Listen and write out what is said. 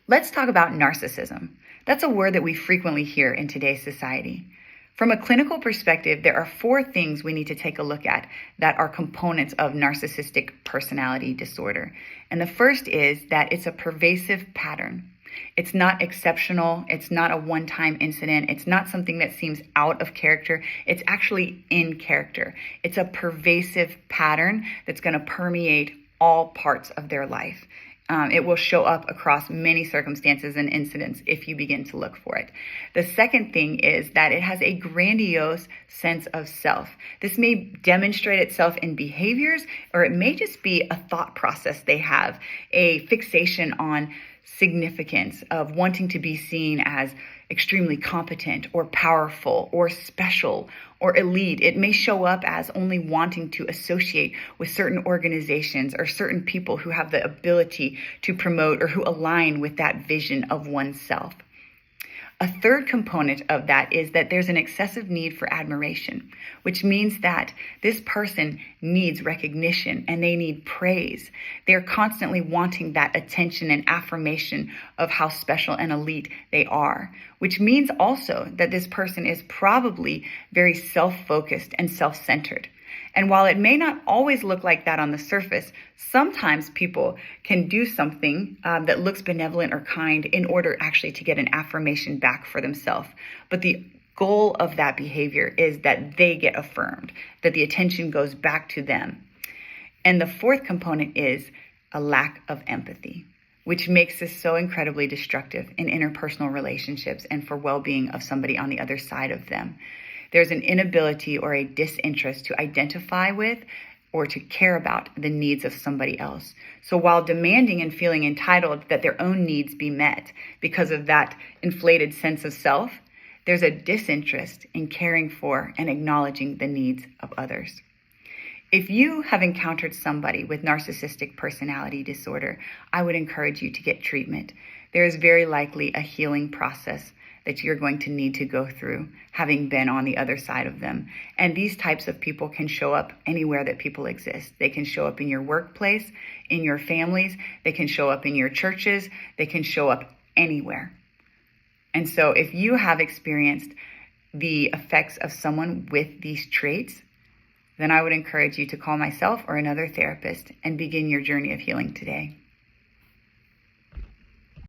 Let's talk about narcissism. That's a word that we frequently hear in today's society. From a clinical perspective, there are four things we need to take a look at that are components of narcissistic personality disorder. And the first is that it's a pervasive pattern. It's not exceptional. It's not a one-time incident. It's not something that seems out of character. It's actually in character. It's a pervasive pattern that's going to permeate all parts of their life. It will show up across many circumstances and incidents if you begin to look for it. The second thing is that it has a grandiose sense of self. This may demonstrate itself in behaviors, or it may just be a thought process they have, a fixation on significance of wanting to be seen as extremely competent or powerful or special or elite. It may show up as only wanting to associate with certain organizations or certain people who have the ability to promote or who align with that vision of oneself. A third component of that is that there's an excessive need for admiration, which means that this person needs recognition and they need praise. They're constantly wanting that attention and affirmation of how special and elite they are, which means also that this person is probably very self-focused and self-centered. And while it may not always look like that on the surface, sometimes people can do something that looks benevolent or kind in order actually to get an affirmation back for themselves. But the goal of that behavior is that they get affirmed, that the attention goes back to them. And the fourth component is a lack of empathy, which makes this so incredibly destructive in interpersonal relationships and for well-being of somebody on the other side of them. There's an inability or a disinterest to identify with or to care about the needs of somebody else. So while demanding and feeling entitled that their own needs be met because of that inflated sense of self, there's a disinterest in caring for and acknowledging the needs of others. If you have encountered somebody with narcissistic personality disorder, I would encourage you to get treatment. There is very likely a healing process that you're going to need to go through, having been on the other side of them. And these types of people can show up anywhere that people exist. They can show up in your workplace, in your families, they can show up in your churches, they can show up anywhere. And so if you have experienced the effects of someone with these traits, then I would encourage you to call myself or another therapist and begin your journey of healing today.